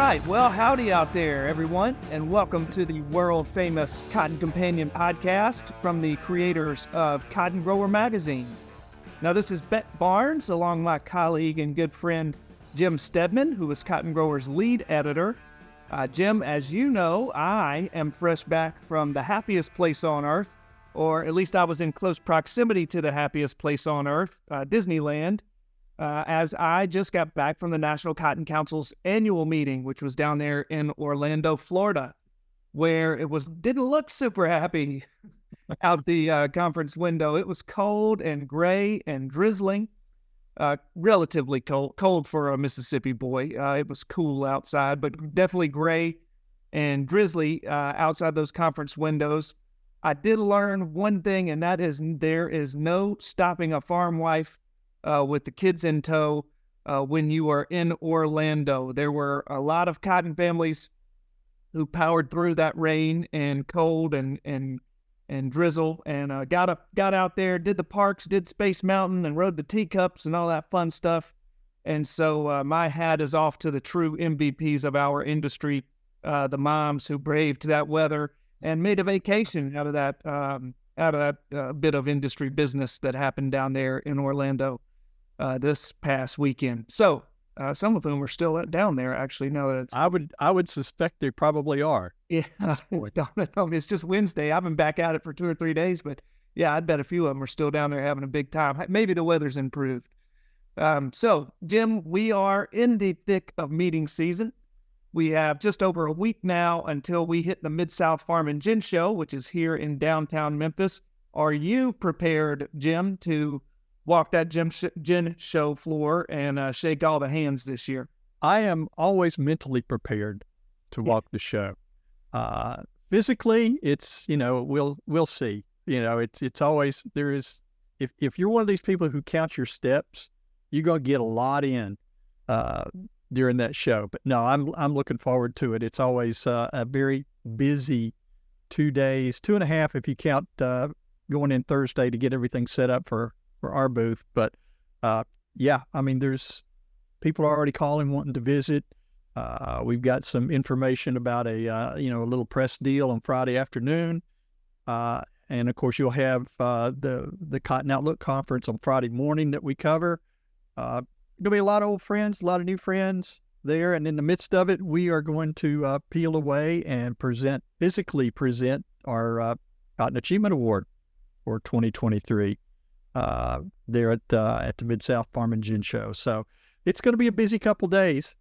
right. Well, howdy out there, everyone, and welcome to the world-famous Cotton Companion podcast from the creators of Cotton Grower Magazine. Now, this is Bet Barnes, along my colleague and good friend Jim Stedman, who is Cotton Grower's lead editor. Jim, as you know, I am fresh back from the happiest place on earth, or at least I was in close proximity to the happiest place on earth, Disneyland, as I just got back from the National Cotton Council's annual meeting, which was down there in Orlando, Florida, where it didn't look super happy out the conference window. It was cold and gray and drizzling, relatively cold for a Mississippi boy. It was cool outside, but definitely gray and drizzly outside those conference windows. I did learn one thing, and that is there is no stopping a farm wife with the kids in tow when you are in Orlando. There were a lot of cotton families who powered through that rain and cold and drizzle and got out there, did the parks, did Space Mountain, and rode the teacups and all that fun stuff. And so my hat is off to the true MVPs of our industry, the moms who braved that weather and made a vacation out of that bit of industry business that happened down there in Orlando this past weekend. So some of them are still down there, actually. Now that I would suspect they probably are. Yeah, it's just Wednesday. I've been back at it for 2 or 3 days, but yeah, I'd bet a few of them are still down there having a big time. Maybe the weather's improved. So, Jim, we are in the thick of meeting season. We have just over a week now until we hit the Mid-South Farm and Gin Show, which is here in downtown Memphis. Are you prepared, Jim, to walk that gin show floor and shake all the hands this year? I am always mentally prepared to walk the show. Physically, it's, we'll see. It's always, there is, if you're one of these people who counts your steps, you're going to get a lot in during that show. But no, I'm looking forward to it. It's always a very busy 2 days, 2.5 if you count going in Thursday to get everything set up for our booth. But yeah, I mean, there's people are already calling, wanting to visit. We've got some information about a little press deal on Friday afternoon. And of course you'll have the Cotton Outlook conference on Friday morning that we cover. Gonna be a lot of old friends, a lot of new friends there. And in the midst of it, we are going to peel away and physically present our Cotton Achievement Award for 2023 there at the Mid-South Farm and Gin Show. So it's going to be a busy couple days.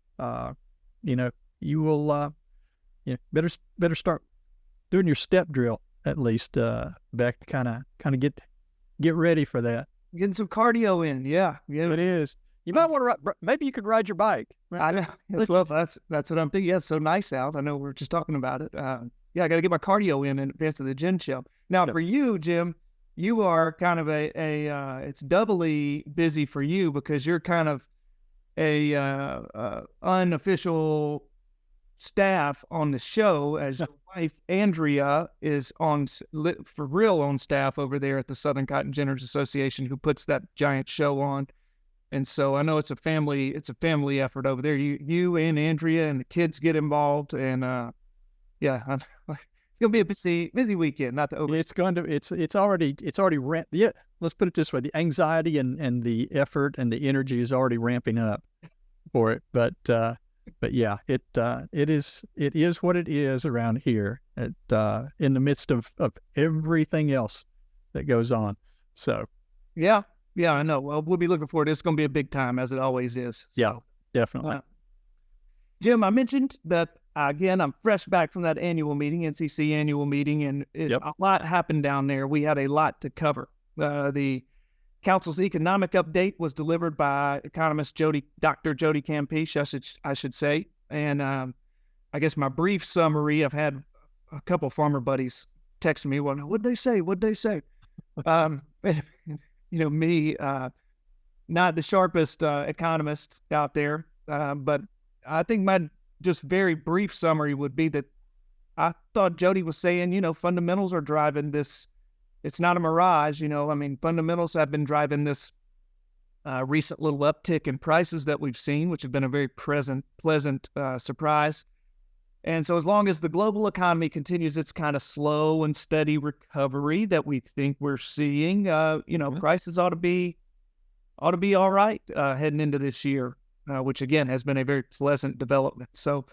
You will better start doing your step drill at least back to kind of get ready for that. Getting some cardio in, yeah, it is. You might want to maybe you could ride your bike. I know. Well, that's what I'm thinking. Yeah, it's so nice out. I know we're just talking about it. Yeah, I got to get my cardio in advance of the gin show. Now, for you, Jim, you are kind of it's doubly busy for you because you're kind of a unofficial staff on the show, as your wife Andrea is for real on staff over there at the Southern Cotton Ginners Association, who puts that giant show on. And so I know it's a family effort over there. You and Andrea and the kids get involved, and yeah, it's gonna be a busy weekend. Not to over. It's already ramped. Yeah, let's put it this way: the anxiety and the effort and the energy is already ramping up for it. But yeah, it is what it is around here in the midst of everything else that goes on. So yeah, I know. Well, we'll be looking forward. It's going to be a big time, as it always is. So, yeah, definitely. Jim, I mentioned that again. I'm fresh back from that annual meeting, NCC annual meeting, and a lot happened down there. We had a lot to cover. The Council's economic update was delivered by economist Dr. Jody Campeche, I should say. And I guess my brief summary, I've had a couple farmer buddies text me, well, what'd they say? Me, not the sharpest economist out there, but I think my just very brief summary would be that I thought Jody was saying, fundamentals are driving this. It's not a mirage, fundamentals have been driving this recent little uptick in prices that we've seen, which have been a very pleasant surprise. And so as long as the global economy continues its kind of slow and steady recovery that we think we're seeing, prices ought to be all right heading into this year, which again has been a very pleasant development. So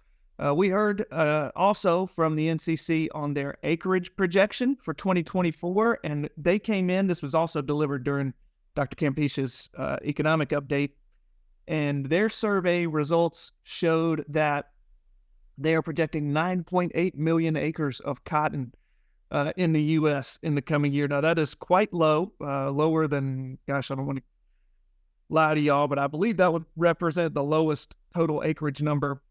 we heard also from the NCC on their acreage projection for 2024, and they came in. This was also delivered during Dr. Campisia's economic update, and their survey results showed that they are projecting 9.8 million acres of cotton in the U.S. in the coming year. Now, that is quite low, lower than, I don't want to lie to y'all, but I believe that would represent the lowest total acreage number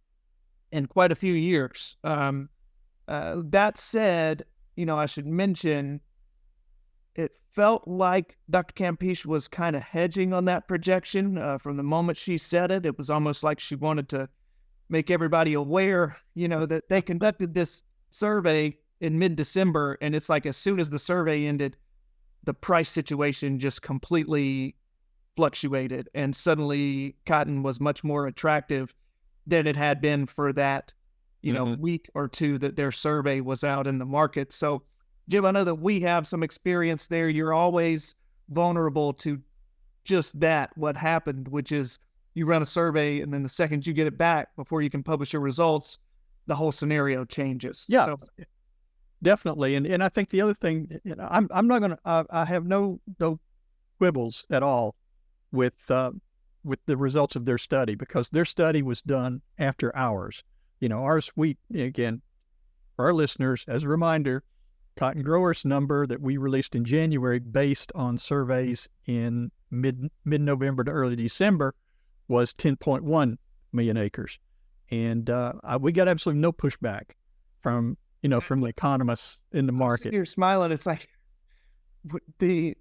in quite a few years. That said, I should mention, it felt like Dr. Campiche was kind of hedging on that projection from the moment she said it. It was almost like she wanted to make everybody aware, that they conducted this survey in mid-December, and it's like as soon as the survey ended, the price situation just completely fluctuated, and suddenly cotton was much more attractive than it had been for that, week or two that their survey was out in the market. So, Jim, I know that we have some experience there. You're always vulnerable to just that, what happened, which is you run a survey, and then the second you get it back before you can publish your results, the whole scenario changes. Yeah, so, definitely. And I think the other thing, I'm not going to, I have no quibbles at all with the results of their study, because their study was done after ours. Ours, again, for our listeners, as a reminder, cotton growers number that we released in January based on surveys in mid-November to early December was 10.1 million acres. And we got absolutely no pushback from the economists in the market. You're smiling. It's like the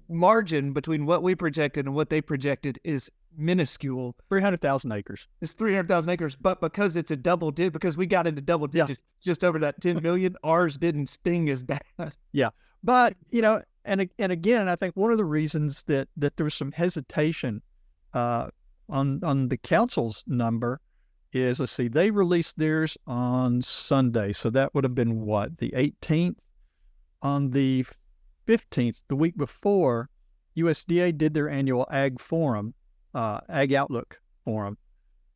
margin between what we projected and what they projected is minuscule. 300,000 acres. It's 300,000 acres, but because it's a double digit, because we got into double digits just over that 10 million, ours didn't sting as bad. Yeah. But, and again, I think one of the reasons that there was some hesitation on the council's number is, let's see, they released theirs on Sunday. So that would have been what, the 18th? On the 15th, the week before, USDA did their annual Ag Forum, Ag Outlook Forum,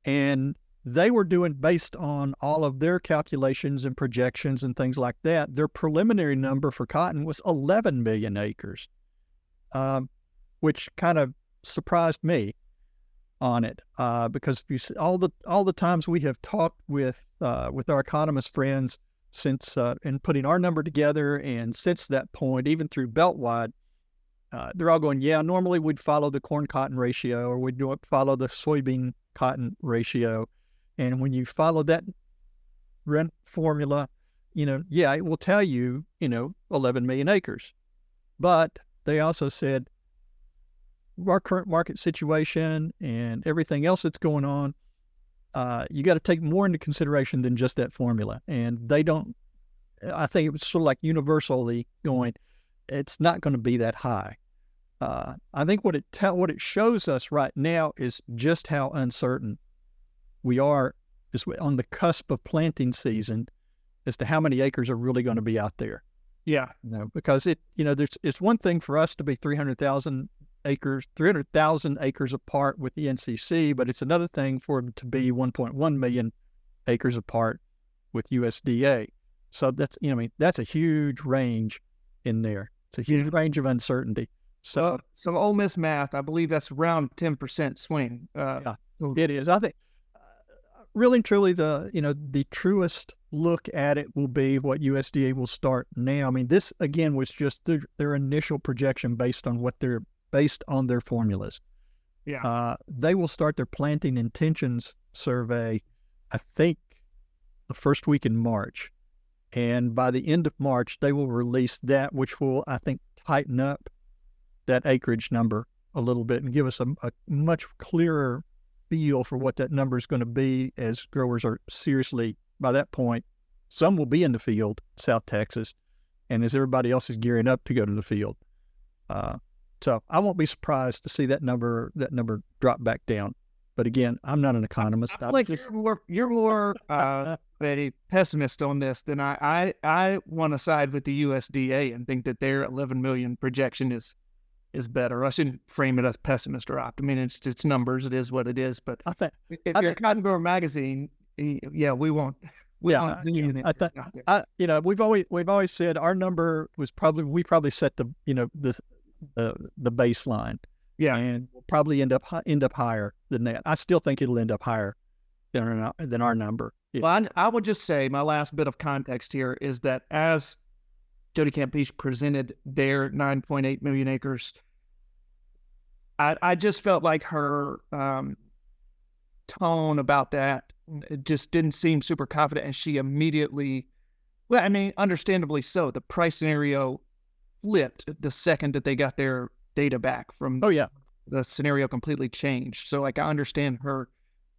and they were doing, based on all of their calculations and projections and things like that, their preliminary number for cotton was 11 million acres, which kind of surprised me on it, because if you see all the times we have talked with our economist friends since in putting our number together, and since that point, even through Beltwide, they're all going, yeah, normally we'd follow the corn cotton ratio, or we'd follow the soybean cotton ratio, and when you follow that formula, it will tell you 11 million acres, but they also said, our current market situation and everything else that's going on, you got to take more into consideration than just that formula. And they don't, I think it was sort of like universally going, it's not going to be that high. I think what it shows us right now is just how uncertain we are is on the cusp of planting season as to how many acres are really going to be out there. Yeah. Because it's one thing for us to be 300,000 acres apart with the NCC, but it's another thing for them to be 1.1 million acres apart with USDA. So that's a huge range in there. It's a huge range of uncertainty. So Ole Miss math, I believe that's around 10% swing. Yeah, it is. I think really and truly the truest look at it will be what USDA will start now. I mean, this again was just their initial projection based on their formulas. Yeah. They will start their planting intentions survey, I think, the first week in March. And by the end of March, they will release that, which will, I think, tighten up that acreage number a little bit and give us a much clearer feel for what that number is going to be, as growers are seriously, by that point, some will be in the field, South Texas, and as everybody else is gearing up to go to the field. So I won't be surprised to see that number drop back down. But again, I'm not an economist. I feel like you're more a pessimist on this than I want to side with the USDA and think that their 11 million projection is better. I shouldn't frame it as pessimist or optimist. I mean, it's numbers. It is what it is. But if you're Cotton Grower Magazine, yeah, we won't. We've always said our number was we probably set the baseline. Yeah, and we'll probably end up higher than that. I still think it'll end up higher than our number. Yeah. Well, I would just say my last bit of context here is that as Jody Campeche presented their 9.8 million acres, I just felt like her tone about that just didn't seem super confident, and she immediately, well, I mean, understandably so, the price scenario flipped the second that they got their data back from the scenario completely changed. So like I understand her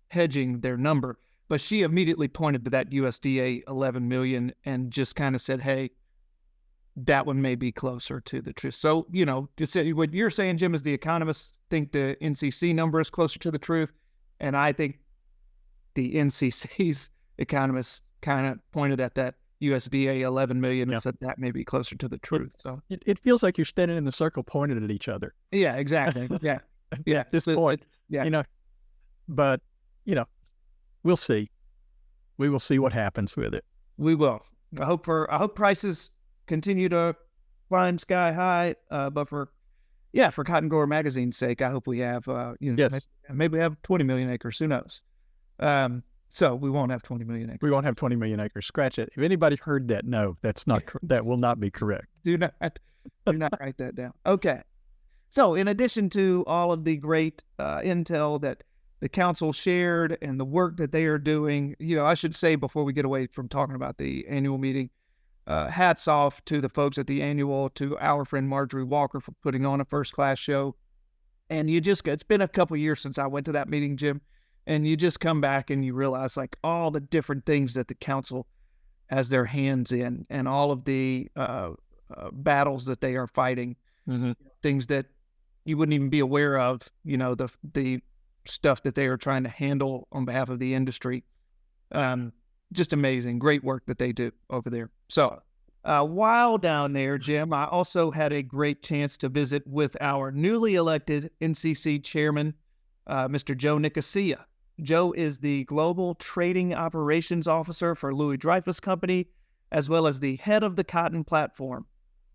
hedging their number, but she immediately pointed to that USDA 11 million and just kind of said, hey, that one may be closer to the truth. So, just what you're saying, Jim, is the economists think the NCC number is closer to the truth. And I think the NCC's economists kind of pointed at that USDA 11 million and said that may be closer to the truth. So it feels like you're standing in the circle pointed at each other. Yeah, exactly. Yeah. At this point, but we'll see. We will see what happens with it. We will. I hope prices continue to climb sky high. But for Cotton Grower Magazine's sake, I hope we have, maybe we have 20 million acres. Who knows? So we won't have 20 million acres. We won't have 20 million acres. Scratch it. If anybody heard that, no, that's not. That will not be correct. Do not write that down. Okay. So in addition to all of the great intel that the council shared and the work that they are doing, I should say before we get away from talking about the annual meeting, hats off to the folks at the annual, to our friend Marjorie Walker for putting on a first-class show. And it's been a couple years since I went to that meeting, Jim. And you just come back and you realize like all the different things that the council has their hands in and all of the battles that they are fighting, things that you wouldn't even be aware of, the stuff that they are trying to handle on behalf of the industry. Just amazing. Great work that they do over there. So while down there, Jim, I also had a great chance to visit with our newly elected NCC Chairman, Mr. Joe Nicosia. Joe is the Global Trading Operations Officer for Louis Dreyfus Company, as well as the head of the Cotton Platform.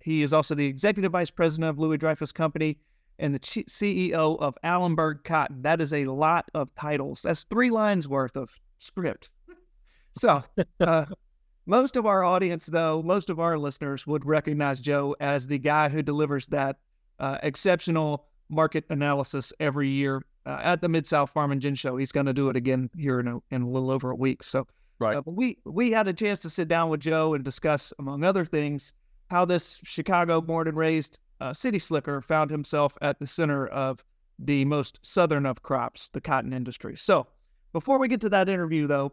He is also the Executive Vice President of Louis Dreyfus Company and the CEO of Allenberg Cotton. That is a lot of titles. That's 3 lines worth of script. So most of our audience, though, most of our listeners would recognize Joe as the guy who delivers that exceptional market analysis every year at the Mid-South Farm and Gin Show. He's going to do it again here in a little over a week. So right. But we had a chance to sit down with Joe and discuss, among other things, how this Chicago born and raised city slicker found himself at the center of the most southern of crops, the cotton industry. So before we get to that interview, though,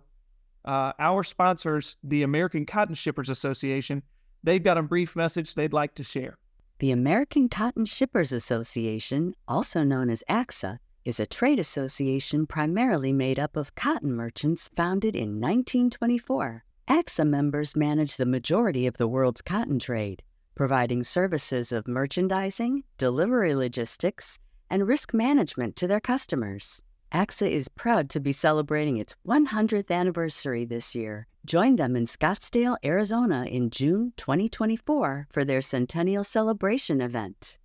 our sponsors, the American Cotton Shippers Association, they've got a brief message they'd like to share. The American Cotton Shippers Association, also known as ACSA, is a trade association primarily made up of cotton merchants founded in 1924. ACSA members manage the majority of the world's cotton trade, providing services of merchandising, delivery logistics, and risk management to their customers. ACSA is proud to be celebrating its 100th anniversary this year. Join them in Scottsdale, Arizona in June 2024 for their Centennial Celebration event.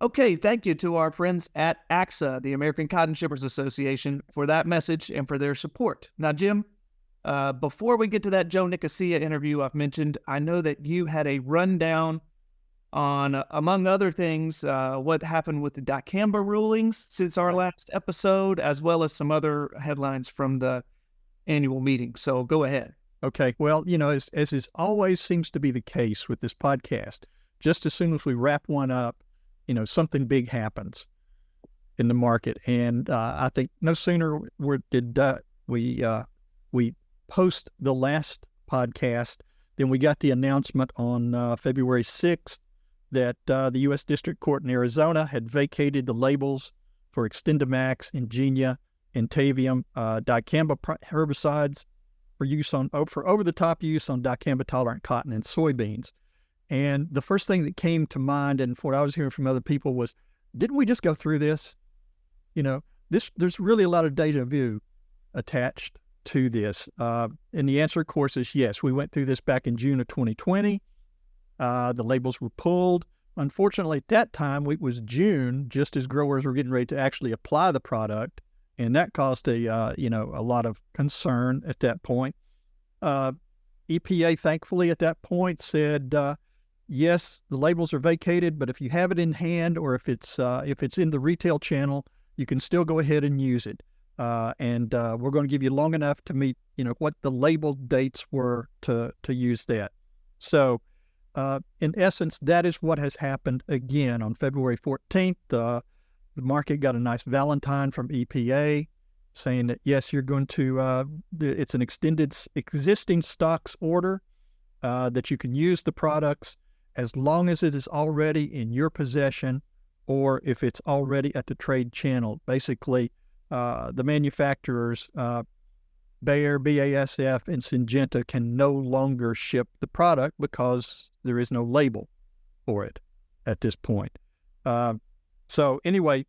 Okay, thank you to our friends at ACSA, the American Cotton Shippers Association, for that message and for their support. Now, Jim, before we get to that Joe Nicosia interview I've mentioned, I know that you had a rundown on, among other things, what happened with the dicamba rulings since our last episode, as well as some other headlines from the annual meeting. So go ahead. Okay. Well, as is always seems to be the case with this podcast, just as soon as we wrap one up, something big happens in the market. And I think no sooner did we post the last podcast than we got the announcement on February 6th that the U.S. District Court in Arizona had vacated the labels for XtendiMax, Ingenia, and Tavium dicamba herbicides for over-the-top use on dicamba-tolerant cotton and soybeans. And the first thing that came to mind, and what I was hearing from other people, was, didn't we just go through this? There's really a lot of deja vu attached to this. And the answer, of course, is yes. We went through this back in June of 2020. The labels were pulled. Unfortunately, at that time, it was June, just as growers were getting ready to actually apply the product, and that caused a lot of concern at that point. EPA, thankfully, at that point said, yes, the labels are vacated, but if you have it in hand or if it's in the retail channel, you can still go ahead and use it. And we're going to give you long enough to meet, what the label dates were to use that. So, in essence, that is what has happened again. On February 14th, the market got a nice Valentine from EPA saying that, yes, you're going to, it's an extended existing stocks order, that you can use the products as long as it is already in your possession or if it's already at the trade channel. Basically, the manufacturers, Bayer, BASF, and Syngenta can no longer ship the product because there is no label for it at this point. So anyway,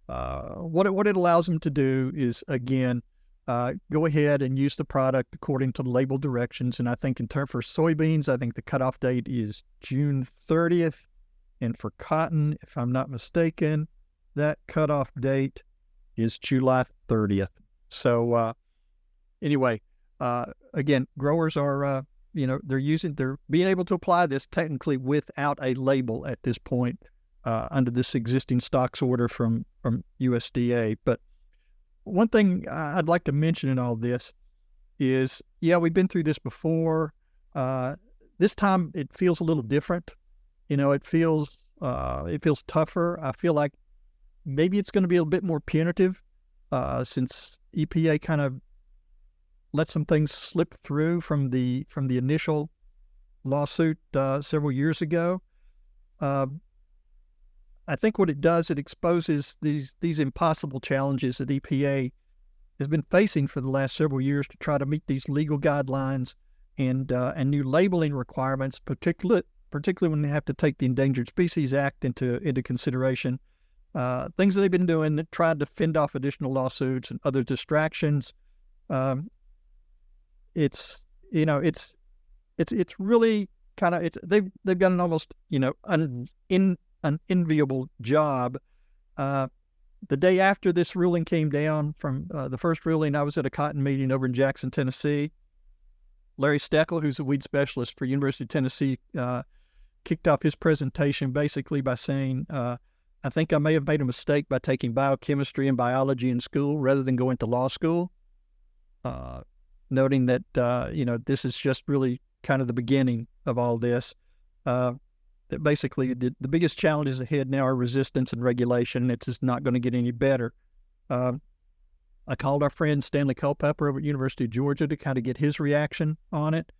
what it allows them to do is, again, go ahead and use the product according to the label directions. And I think for soybeans, I think the cutoff date is June 30th. And for cotton, if I'm not mistaken, that cutoff date is July 30th. So anyway, again, growers are, they're being able to apply this technically without a label at this point under this existing stocks order from USDA. But one thing I'd like to mention in all this is, yeah, we've been through this before. This time it feels a little different. It feels tougher. I feel like maybe it's going to be a bit more punitive since EPA kind of let some things slip through from the initial lawsuit several years ago. I think what it does, it exposes these impossible challenges that EPA has been facing for the last several years to try to meet these legal guidelines and new labeling requirements, particularly when they have to take the Endangered Species Act into consideration. Things that they've been doing that tried to fend off additional lawsuits and other distractions. It's really kind of, they've got an almost, an enviable job. The day after this ruling came down from the first ruling, I was at a cotton meeting over in Jackson, Tennessee. Larry Steckel, who's a weed specialist for University of Tennessee, kicked off his presentation basically by saying, I think I may have made a mistake by taking biochemistry and biology in school rather than going to law school, noting that, this is just really kind of the beginning of all this. That basically the biggest challenges ahead now are resistance and regulation. It's just not going to get any better. I called our friend Stanley Culpepper over at University of Georgia to kind of get his reaction on it.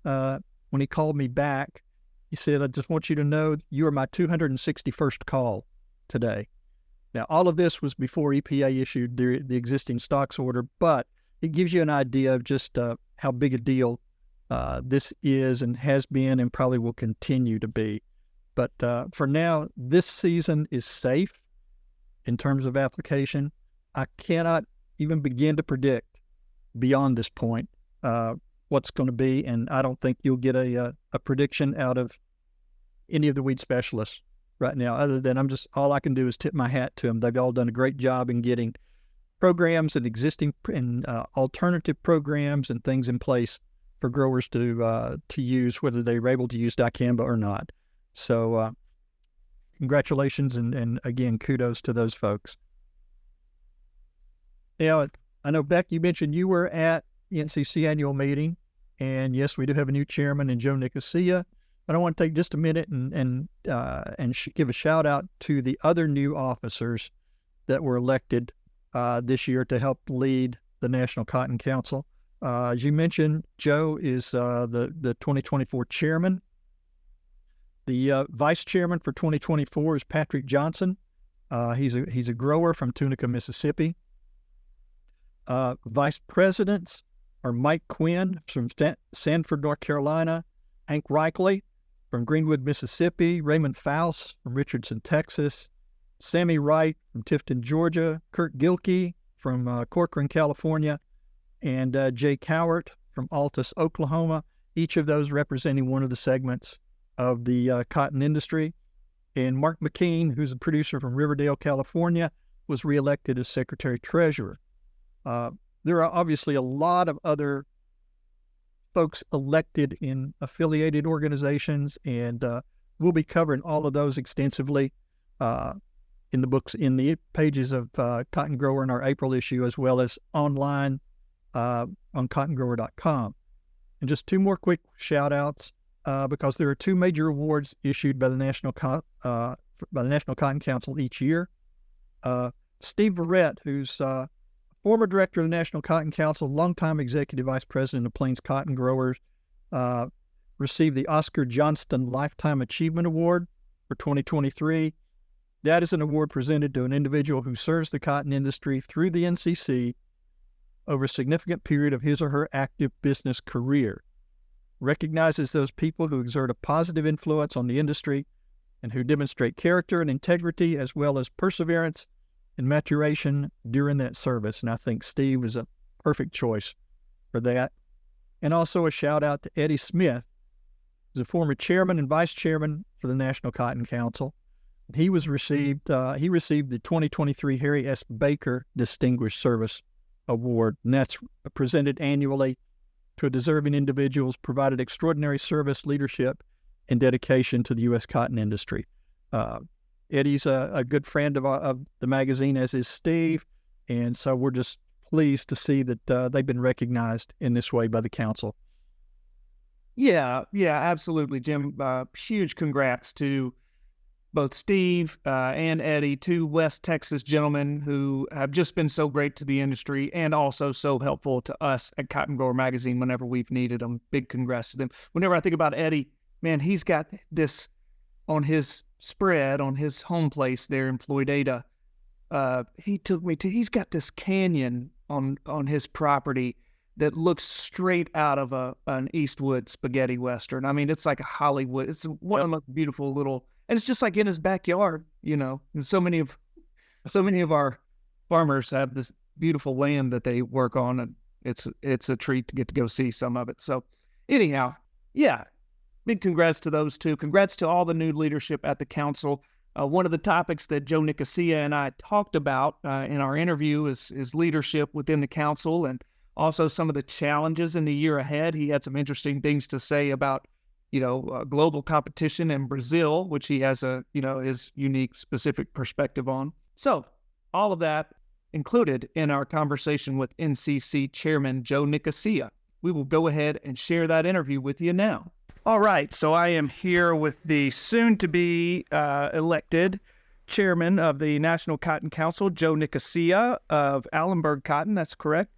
When he called me back, he said, I just want you to know you are my 261st call today. Now, all of this was before EPA issued the existing stocks order, but it gives you an idea of just how big a deal this is and has been and probably will continue to be. But for now, this season is safe in terms of application. I cannot even begin to predict beyond this point what's going to be, and I don't think you'll get a prediction out of any of the weed specialists right now, other than all I can do is tip my hat to them. They've all done a great job in getting programs and existing and alternative programs and things in place for growers to use, whether they're able to use dicamba or not. So congratulations, and again, kudos to those folks. Now, I know, Beck, you mentioned you were at the NCC annual meeting, and yes, we do have a new chairman in Joe Nicosia, but I want to take just a minute and give a shout out to the other new officers that were elected this year to help lead the National Cotton Council. As you mentioned, Joe is the 2024 chairman. The vice chairman for 2024 is Patrick Johnson. He's a grower from Tunica, Mississippi. Vice presidents are Mike Quinn from Sanford, North Carolina, Hank Reichley from Greenwood, Mississippi, Raymond Faust from Richardson, Texas, Sammy Wright from Tifton, Georgia, Kurt Gilkey from Corcoran, California, and Jay Cowart from Altus, Oklahoma, each of those representing one of the segments of the cotton industry. And Mark McKean, who's a producer from Riverdale, California, was reelected as Secretary-Treasurer. There are obviously a lot of other folks elected in affiliated organizations, and we'll be covering all of those extensively in the pages of Cotton Grower in our April issue, as well as online on cottongrower.com. And just two more quick shout-outs, because there are two major awards issued by the National Cotton Council each year. Steve Verrett, who's former director of the National Cotton Council, longtime executive vice president of Plains Cotton Growers, received the Oscar Johnston Lifetime Achievement Award for 2023. That is an award presented to an individual who serves the cotton industry through the NCC over a significant period of his or her active business career. Recognizes those people who exert a positive influence on the industry and who demonstrate character and integrity, as well as perseverance and maturation during that service. And I think Steve is a perfect choice for that. And also a shout out to Eddie Smith, who's a former chairman and vice chairman for the National Cotton Council. He received the 2023 Harry S. Baker Distinguished Service Award, and that's presented annually to deserving individuals provided extraordinary service, leadership, and dedication to the U.S. cotton industry. Eddie's a good friend of the magazine, as is Steve, and so we're just pleased to see that they've been recognized in this way by the council. Yeah, absolutely, Jim. Huge congrats to both Steve and Eddie, two West Texas gentlemen who have just been so great to the industry and also so helpful to us at Cotton Grower Magazine whenever we've needed them. Big congrats to them. Whenever I think about Eddie, man, he's got this on his spread on his home place there in Floydada. He took me to, he's got this canyon on his property that looks straight out of an Eastwood spaghetti Western. I mean, it's like a Hollywood. It's one of the most beautiful little, and it's just like in his backyard, you know. And so many of our farmers have this beautiful land that they work on, and it's a treat to get to go see some of it. So anyhow, yeah, big congrats to those two. Congrats to all the new leadership at the council. One of the topics that Joe Nicosia and I talked about in our interview is leadership within the council, and also some of the challenges in the year ahead. He had some interesting things to say about, global competition in Brazil, which he has his unique, specific perspective on. So all of that included in our conversation with NCC Chairman Joe Nicosia. We will go ahead and share that interview with you now. All right, so I am here with the soon-to-be elected chairman of the National Cotton Council, Joe Nicosia of Allenberg Cotton. That's correct.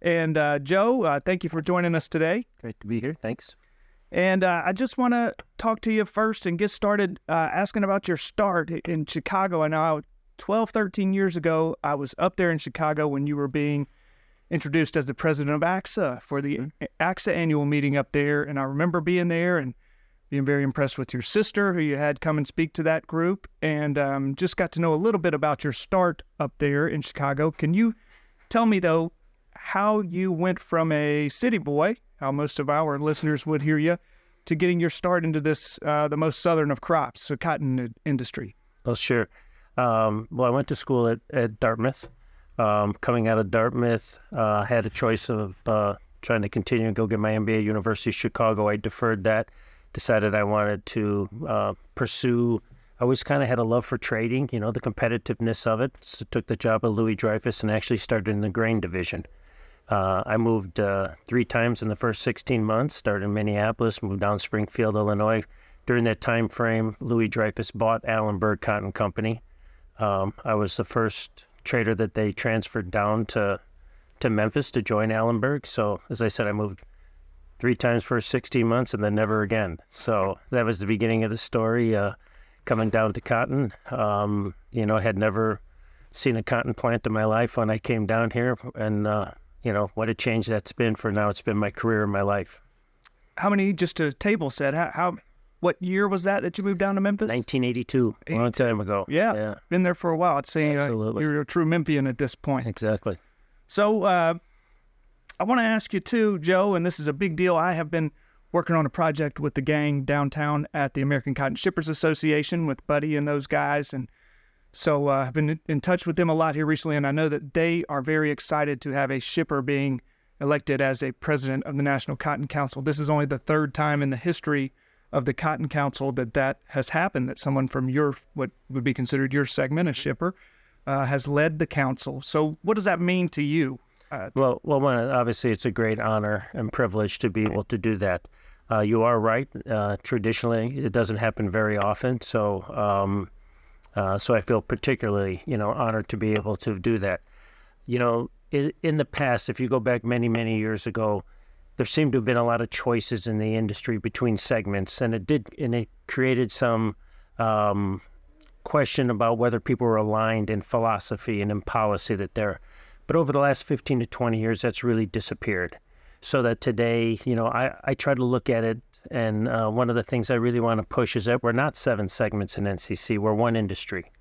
And Joe, thank you for joining us today. Great to be here. Thanks. And I just want to talk to you first and get started asking about your start in Chicago. I know 12, 13 years ago, I was up there in Chicago when you were being introduced as the president of AXA for the AXA annual meeting up there. And I remember being there and being very impressed with your sister, who you had come and speak to that group, and just got to know a little bit about your start up there in Chicago. Can you tell me, though, how you went from a city boy, how most of our listeners would hear you, to getting your start into this, the most southern of crops, the cotton industry? Oh, sure. Well, I went to school at Dartmouth. Coming out of Dartmouth, I had a choice of trying to continue and go get my MBA at University of Chicago. I deferred that, decided I wanted to pursue. I always kind of had a love for trading, the competitiveness of it. So took the job at Louis Dreyfus and actually started in the grain division. I moved 3 times in the first 16 months, started in Minneapolis, moved down Springfield, Illinois. During that time frame, Louis Dreyfus bought Allenberg Cotton Company. I was the first trader that they transferred down to Memphis to join Allenberg. So as I said, I moved 3 times for 16 months and then never again. So that was the beginning of the story, coming down to cotton. You know, I had never seen a cotton plant in my life when I came down here, and you know, what a change that's been for now. It's been my career and my life. How many, just to table set, what year was that you moved down to Memphis? 1982, a long time ago. Yeah, been there for a while. It's saying you're a true Memphian at this point. Exactly. So I want to ask you too, Joe, and this is a big deal. I have been working on a project with the gang downtown at the American Cotton Shippers Association with Buddy and those guys, and so I've been in touch with them a lot here recently, and I know that they are very excited to have a shipper being elected as a president of the National Cotton Council. This is only the 3rd time in the history of the Cotton Council that has happened, that someone from what would be considered your segment, a shipper, has led the council. So what does that mean to you? Well, obviously it's a great honor and privilege to be able to do that. You are right. Traditionally, it doesn't happen very often. So I feel particularly, honored to be able to do that. In the past, if you go back many, many years ago, there seemed to have been a lot of choices in the industry between segments, and it created some question about whether people were aligned in philosophy and in policy but over the last 15 to 20 years, that's really disappeared. So that today, I try to look at it, and one of the things I really want to push is that we're not 7 segments in NCC, we're one industry.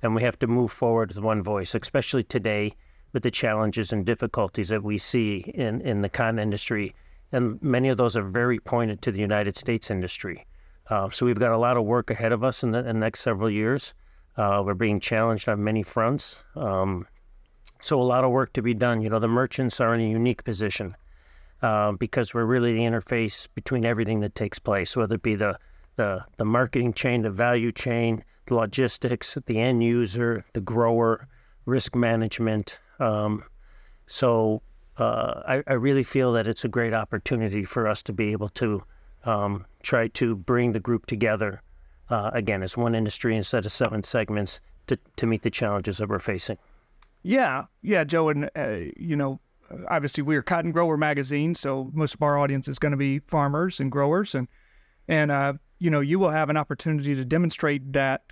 And we have to move forward with one voice, especially today with the challenges and difficulties that we see in the cotton industry. And many of those are very pointed to the United States industry. So we've got a lot of work ahead of us in the next several years. We're being challenged on many fronts. So a lot of work to be done. The merchants are in a unique position because we're really the interface between everything that takes place, whether it be the marketing chain, the value chain, the logistics, the end user, the grower, risk management. So I really feel that it's a great opportunity for us to be able to try to bring the group together, again, as one industry instead of 7 segments to meet the challenges that we're facing. Yeah, Joe, and obviously we're Cotton Grower Magazine, so most of our audience is going to be farmers and growers, and you will have an opportunity to demonstrate that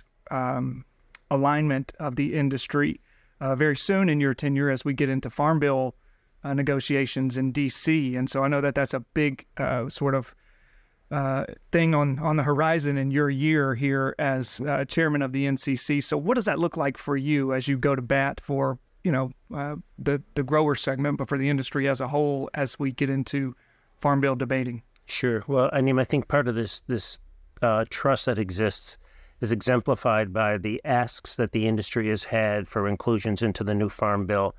alignment of the industry very soon in your tenure as we get into Farm Bill negotiations in D.C. And so I know that that's a big sort of thing on the horizon in your year here as chairman of the NCC. So what does that look like for you as you go to bat for the grower segment, but for the industry as a whole as we get into Farm Bill debating? Sure. Well, I think part of this trust that exists is exemplified by the asks that the industry has had for inclusions into the new Farm Bill,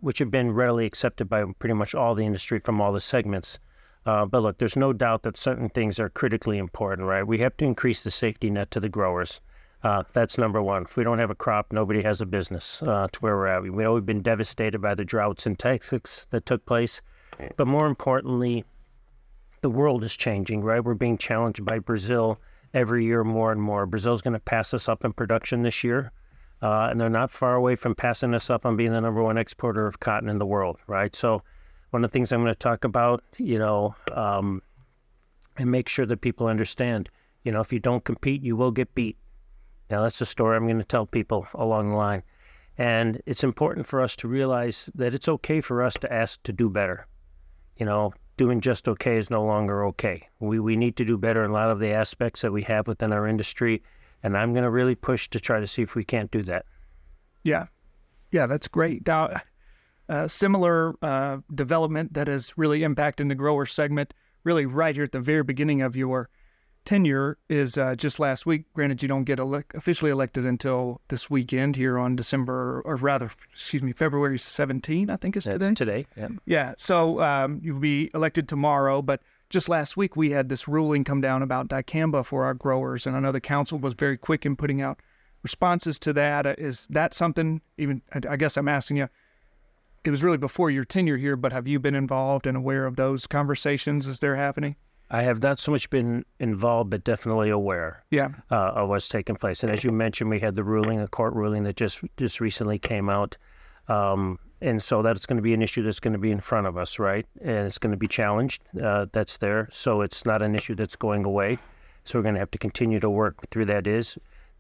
which have been readily accepted by pretty much all the industry from all the segments. But look, there's no doubt that certain things are critically important, right? We have to increase the safety net to the growers. That's number one. If we don't have a crop, nobody has a business to where we're at. We know we've been devastated by the droughts in Texas that took place. But more importantly, the world is changing, right? We're being challenged by Brazil every year more and more. Brazil's going to pass us up in production this year, and they're not far away from passing us up on being the number 1 exporter of cotton in the world, right? So one of the things I'm going to talk about, and make sure that people understand, if you don't compete, you will get beat. Now, that's the story I'm going to tell people along the line. And it's important for us to realize that it's okay for us to ask to do better. Doing just okay is no longer okay. We need to do better in a lot of the aspects that we have within our industry, and I'm going to really push to try to see if we can't do that. Yeah, that's great. Now, similar development that is really impacting the grower segment, really right here at the very beginning of your tenure, is just last week. Granted, you don't get officially elected until this weekend here on February 17, I think is today. That's today, yeah. Yeah, so you'll be elected tomorrow, but just last week we had this ruling come down about dicamba for our growers, and I know the council was very quick in putting out responses to that. Is that something, even, I guess I'm asking you, it was really before your tenure here, but have you been involved and aware of those conversations as they're happening? I have not so much been involved, but definitely aware of what's taking place. And as you mentioned, we had the ruling, a court ruling that just recently came out. And so that's going to be an issue that's going to be in front of us, right? And it's going to be challenged. That's there. So it's not an issue that's going away. So we're going to have to continue to work through that.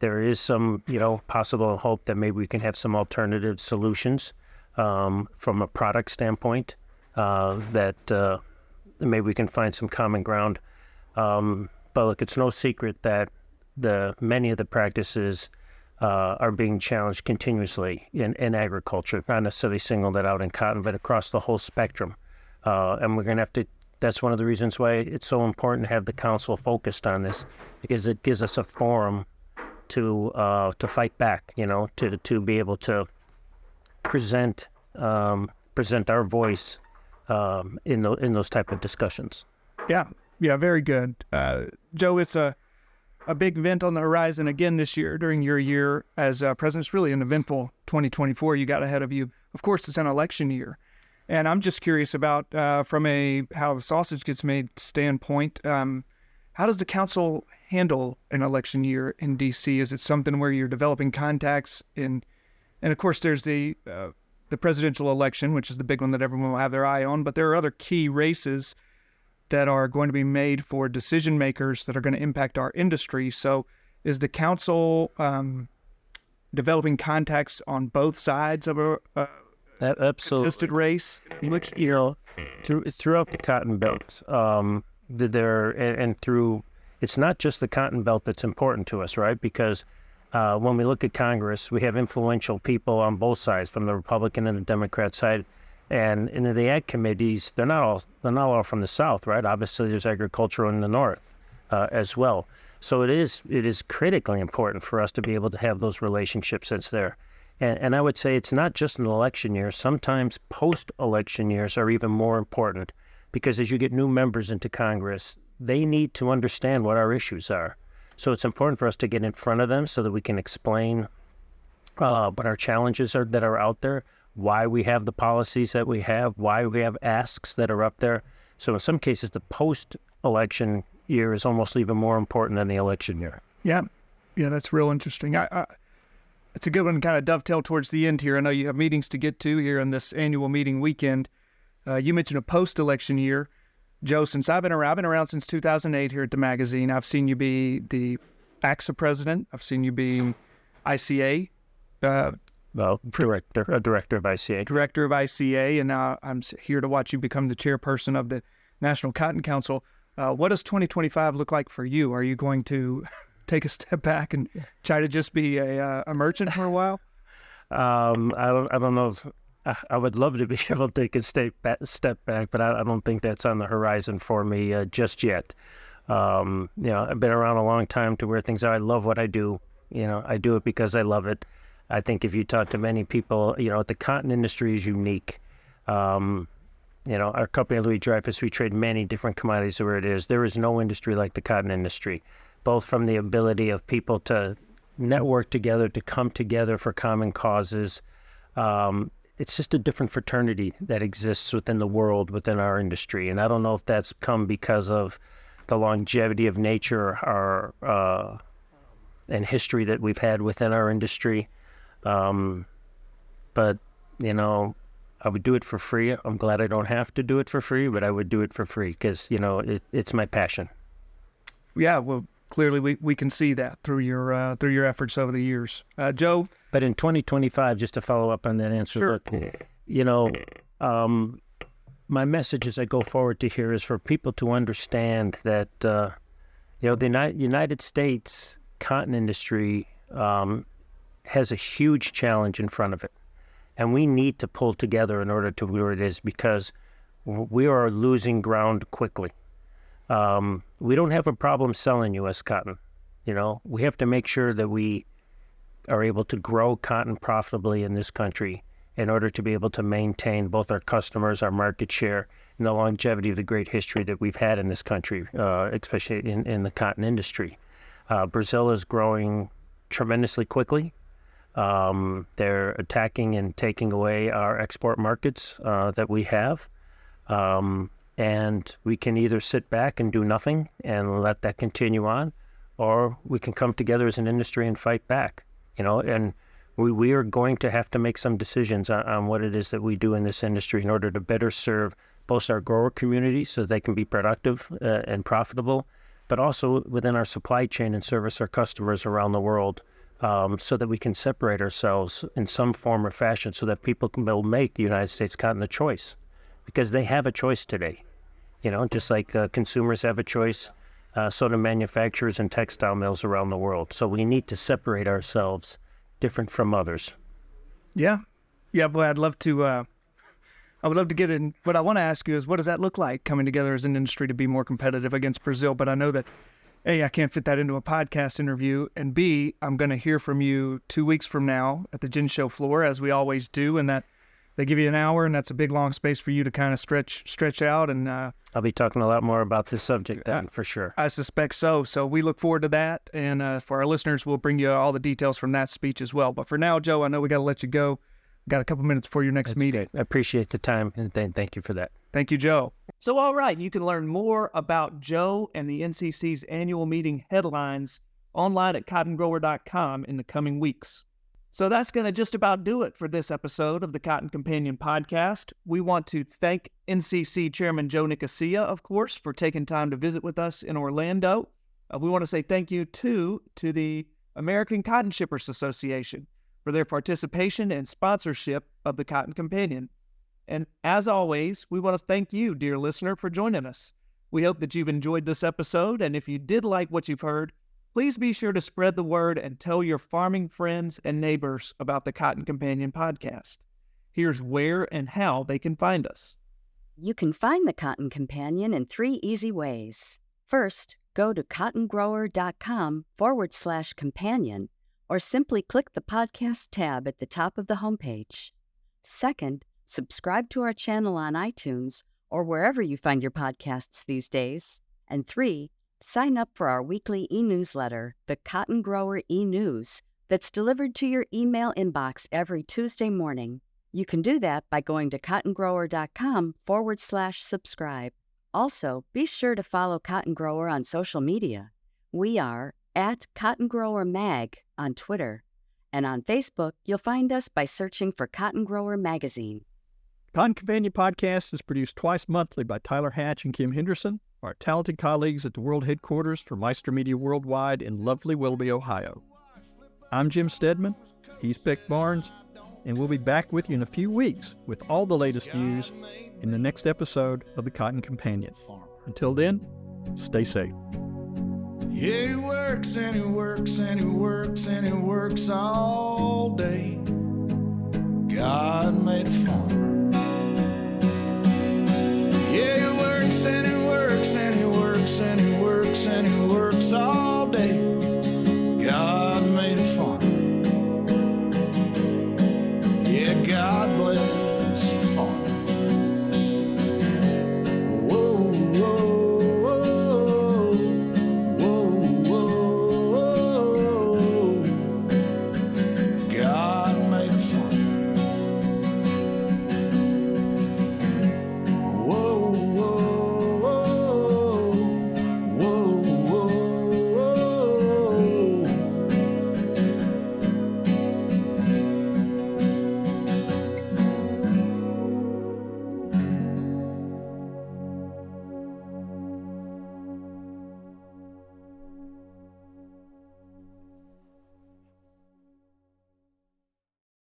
There is some, possible hope that maybe we can have some alternative solutions from a product standpoint, that maybe we can find some common ground. But look, it's no secret that many of the practices are being challenged continuously in agriculture, not necessarily singled it out in cotton, but across the whole spectrum. And we're going to have to, that's one of the reasons why it's so important to have the council focused on this, because it gives us a forum to fight back, to be able to present our voice in those type of discussions. Yeah, very good. Joe, it's a big event on the horizon again this year during your year as president. It's really an eventful 2024 you got ahead of you. Of course, it's an election year. And I'm just curious about, from a how the sausage gets made standpoint, how does the council handle an election year in D.C.? Is it something where you're developing contacts and of course, there's the presidential election, which is the big one that everyone will have their eye on, but there are other key races that are going to be made for decision makers that are going to impact our industry. So is the council developing contacts on both sides of a contested race? Which, throughout the Cotton Belt, it's not just the Cotton Belt that's important to us, right? Because when we look at Congress, we have influential people on both sides, from the Republican and the Democrat side. And in the ag committees, they're not all from the South, right? Obviously, there's agriculture in the North as well. So it is critically important for us to be able to have those relationships that's there. And I would say it's not just an election year. Sometimes post-election years are even more important, because as you get new members into Congress, they need to understand what our issues are. So it's important for us to get in front of them so that we can explain what our challenges are that are out there, why we have the policies that we have, why we have asks that are up there. So in some cases, the post-election year is almost even more important than the election year. Yeah, that's real interesting. It's a good one to kind of dovetail towards the end here. I know you have meetings to get to here on this annual meeting weekend. You mentioned a post-election year. Joe, since I've been around since 2008 here at the magazine. I've seen you be the AXA president. I've seen you be ICA director of ICA. Director of ICA, and now I'm here to watch you become the chairperson of the National Cotton Council. What does 2025 look like for you? Are you going to take a step back and try to just be a merchant for a while? I don't know if I would love to be able to take a step back, but I don't think that's on the horizon for me just yet. I've been around a long time to where things are. I love what I do. I do it because I love it. I think if you talk to many people, the cotton industry is unique. Our company, Louis Dreyfus, we trade many different commodities where it is. There is no industry like the cotton industry, both from the ability of people to network together, to come together for common causes. It's just a different fraternity that exists within the world, within our industry. And I don't know if that's come because of the longevity of nature and history that we've had within our industry. But, I would do it for free. I'm glad I don't have to do it for free, but I would do it for free because, it's my passion. Yeah, well, clearly we can see that through your efforts over the years. Joe? But in 2025, just to follow up on that answer, sure. My message as I go forward to here is for people to understand that, the United States cotton industry has a huge challenge in front of it. And we need to pull together in order to where it is, because we are losing ground quickly. We don't have a problem selling U.S. cotton. We have to make sure that we are able to grow cotton profitably in this country in order to be able to maintain both our customers, our market share, and the longevity of the great history that we've had in this country, especially in the cotton industry. Brazil is growing tremendously quickly. They're attacking and taking away our export markets that we have. And we can either sit back and do nothing and let that continue on, or we can come together as an industry and fight back, and We are going to have to make some decisions on what it is that we do in this industry in order to better serve both our grower community so they can be productive and profitable, but also within our supply chain and service our customers around the world, so that we can separate ourselves in some form or fashion so that people will make the United States cotton a choice, because they have a choice today. Just like consumers have a choice, so do manufacturers and textile mills around the world. So we need to separate ourselves different from others. Yeah. Boy, I would love to get in. What I want to ask you is, what does that look like coming together as an industry to be more competitive against Brazil? But I know that, A, I can't fit that into a podcast interview, and B, I'm going to hear from you 2 weeks from now at the Gin Show floor, as we always do, and that they give you an hour, and that's a big, long space for you to kind of stretch out. And I'll be talking a lot more about this subject then, for sure. I suspect so. So we look forward to that. And for our listeners, we'll bring you all the details from that speech as well. But for now, Joe, I know we got to let you go. Got a couple minutes before your next meeting. Great. I appreciate the time, and thank you for that. Thank you, Joe. So, all right, you can learn more about Joe and the NCC's annual meeting headlines online at cottongrower.com in the coming weeks. So that's going to just about do it for this episode of the Cotton Companion podcast. We want to thank NCC Chairman Joe Nicosia, of course, for taking time to visit with us in Orlando. We want to say thank you, too, to the American Cotton Shippers Association for their participation and sponsorship of the Cotton Companion. And as always, we want to thank you, dear listener, for joining us. We hope that you've enjoyed this episode, and if you did like what you've heard, please be sure to spread the word and tell your farming friends and neighbors about the Cotton Companion podcast. Here's where and how they can find us. You can find the Cotton Companion in 3 easy ways. First, go to cottongrower.com/companion, or simply click the podcast tab at the top of the homepage. Second, subscribe to our channel on iTunes or wherever you find your podcasts these days. And 3, sign up for our weekly e-newsletter, the Cotton Grower e-News, that's delivered to your email inbox every Tuesday morning. You can do that by going to cottongrower.com/subscribe. Also, be sure to follow Cotton Grower on social media. We are at Cotton Grower Mag on Twitter. And on Facebook, you'll find us by searching for Cotton Grower Magazine. Cotton Companion Podcast is produced twice monthly by Tyler Hatch and Kim Henderson, our talented colleagues at the world headquarters for Meister Media Worldwide in lovely Willoughby, Ohio. I'm Jim Stedman, he's Beck Barnes, and we'll be back with you in a few weeks with all the latest news in the next episode of the Cotton Companion. Until then, stay safe. Yeah, he works and he works and he works and he works all day. God made a farmer